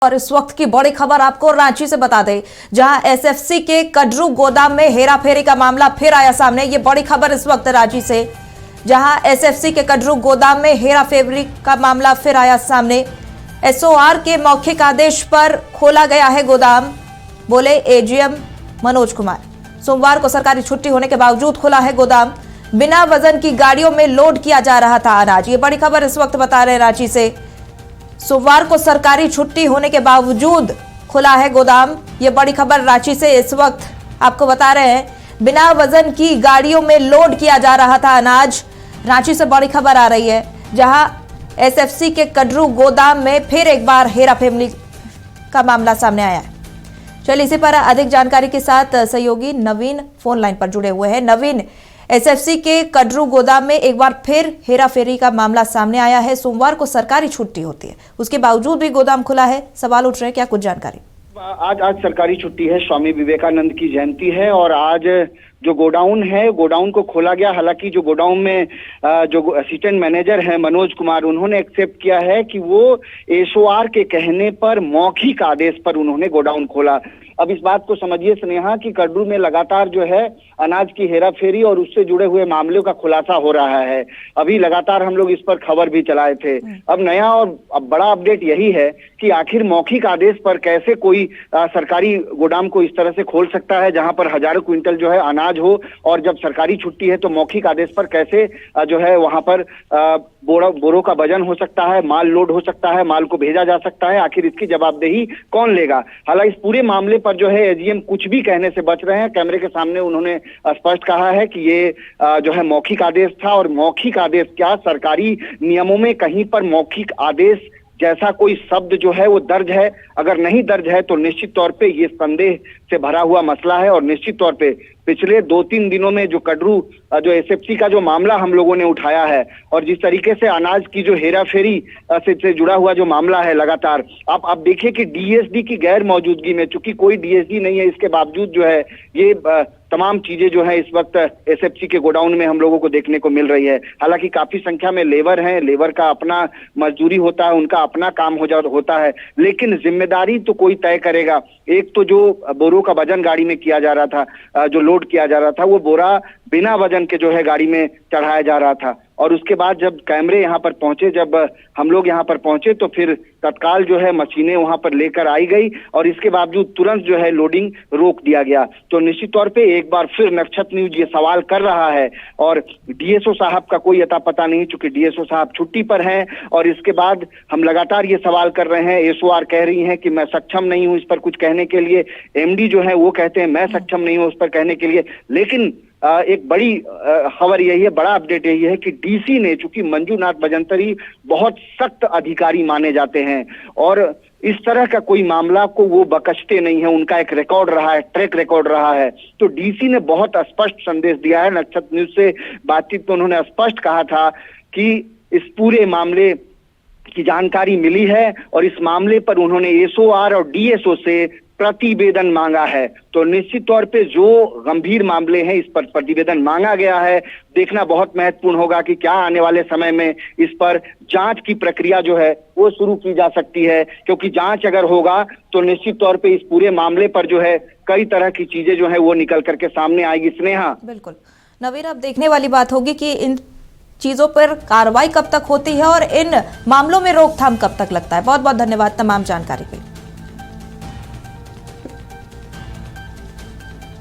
और इस वक्त की बड़ी खबर आपको रांची से बता दें, जहां एसएफसी के कड्रू गोदाम में हेराफेरी का मामला फिर आया सामने। ये बड़ी खबर इस वक्त रांची से, जहां एसएफसी के कड्रू गोदाम में हेराफेरी का मामला फिर आया सामने। एसओआर के मौखिक आदेश पर खोला गया है गोदाम, बोले एजीएम मनोज कुमार। सोमवार को सरकारी छुट्टी होने के बावजूद खुला है गोदाम। बिना वजन की गाड़ियों में लोड किया जा रहा था अनाज। ये बड़ी खबर इस वक्त बता रहे हैं रांची से। सोमवार को सरकारी छुट्टी होने के बावजूद खुला है गोदाम। ये बड़ी खबर रांची से इस वक्त आपको बता रहे हैं। बिना वजन की गाड़ियों में लोड किया जा रहा था अनाज। रांची से बड़ी खबर आ रही है, जहां एसएफसी के कड्रू गोदाम में फिर एक बार हेराफेरी का मामला सामने आया है। चलिए इसी पर अधिक जानकारी के साथ सहयोगी नवीन फोन लाइन पर जुड़े हुए हैं। नवीन, एसएफसी के कड्रू गोदाम में एक बार फिर हेराफेरी का मामला सामने आया है। सोमवार को सरकारी छुट्टी होती है, उसके बावजूद भी गोदाम खुला है। सवाल उठ रहे हैं, क्या कुछ जानकारी? आज सरकारी छुट्टी है, स्वामी विवेकानंद की जयंती है और आज जो गोडाउन है, गोडाउन को खोला गया। हालांकि जो गोडाउन में जो असिस्टेंट मैनेजर है मनोज कुमार, उन्होंने एक्सेप्ट किया है कि वो एसओआर के कहने पर मौखिक आदेश पर उन्होंने गोडाउन खोला। अब इस बात को समझिए स्नेहा कि कड्रू में लगातार जो है अनाज की हेराफेरी और उससे जुड़े हुए मामलों का खुलासा हो रहा है। अभी लगातार हम लोग इस पर खबर भी चलाए थे। अब नया और अब बड़ा अपडेट यही है कि आखिर मौखिक आदेश पर कैसे कोई सरकारी गोदाम को इस तरह से खोल सकता है, जहां पर हजारों क्विंटल जो है अनाज हो, और जब सरकारी छुट्टी है तो मौखिक आदेश पर कैसे जो है वहां पर बोरों का वजन हो सकता है, माल लोड हो सकता है, माल को भेजा जा सकता है। आखिर इसकी जवाबदेही कौन लेगा? हालांकि इस पूरे मामले पर जो है एजीएम कुछ भी कहने से बच रहे हैं। कैमरे के सामने उन्होंने स्पष्ट कहा है कि ये जो है मौखिक आदेश था, और मौखिक आदेश क्या, सरकारी नियमों में कहीं पर मौखिक आदेश जैसा कोई शब्द जो है वो दर्ज है? अगर नहीं दर्ज है तो निश्चित तौर पे ये संदेह से भरा हुआ मसला है। और निश्चित तौर पे पिछले 2-3 दिनों में जो कड्रू जो एसएफसी का जो मामला हम लोगों ने उठाया है, और जिस तरीके से अनाज की जो हेराफेरी से जुड़ा हुआ जो मामला है लगातार, आप देखिए कि डीएसडी की गैर मौजूदगी में, चूंकि कोई डीएसडी नहीं है, इसके बावजूद जो है ये तमाम चीजें जो है इस वक्त एसएफसी के गोडाउन में हम लोगों को देखने को मिल रही है। हालांकि काफी संख्या में लेबर हैं, लेबर का अपना मजदूरी होता है, उनका अपना काम होता है, लेकिन जिम्मेदारी तो कोई तय करेगा। एक तो जो बोरों का वजन गाड़ी में किया जा रहा था, जो लोड किया जा रहा था, वो बोरा बिना वजन के जो है गाड़ी में चढ़ाया जा रहा था। और उसके बाद जब कैमरे यहाँ पर पहुंचे, जब हम लोग यहाँ पर पहुंचे, तो फिर तत्काल जो है मशीनें वहां पर लेकर आई गई, और इसके बावजूद तुरंत जो है लोडिंग रोक दिया गया। तो निश्चित तौर पे एक बार फिर नक्षत्र न्यूज ये सवाल कर रहा है, और डीएसओ साहब का कोई अता पता नहीं, चूंकि डीएसओ साहब छुट्टी पर हैं। और इसके बाद हम लगातार ये सवाल कर रहे हैं। एसओआर कह रही हैं कि मैं सक्षम नहीं हूं इस पर कुछ कहने के लिए, एमडी जो है वो कहते हैं मैं सक्षम नहीं हूं उस पर कहने के लिए। लेकिन एक बड़ी खबर यही है, बड़ा अपडेट यही है कि डीसी ने, चूंकि मंजूनाथ भजंत्री बहुत सख्त अधिकारी माने जाते हैं और इस तरह का कोई मामला को वो बख्शते नहीं है, उनका एक रिकॉर्ड रहा है, ट्रैक रिकॉर्ड रहा है। तो डीसी ने बहुत स्पष्ट संदेश दिया है। नक्षत्र न्यूज से बातचीत में उन्होंने स्पष्ट कहा था कि इस पूरे मामले की जानकारी मिली है, और इस मामले पर उन्होंने एसओआर और डीएसओ से प्रतिवेदन मांगा है। तो निश्चित तौर पे जो गंभीर मामले हैं, इस पर प्रतिवेदन मांगा गया है। देखना बहुत महत्वपूर्ण होगा कि क्या आने वाले समय में इस पर जांच की प्रक्रिया जो है वो शुरू की जा सकती है, क्योंकि जांच अगर होगा तो निश्चित तौर पे इस पूरे मामले पर जो है कई तरह की चीजें जो है वो निकल करके सामने आएगी। स्नेहा, बिल्कुल नवीन, अब देखने वाली बात होगी कि इन चीजों पर कार्रवाई कब तक होती है और इन मामलों में रोकथाम कब तक लगता है। बहुत बहुत धन्यवाद तमाम जानकारी के लिए।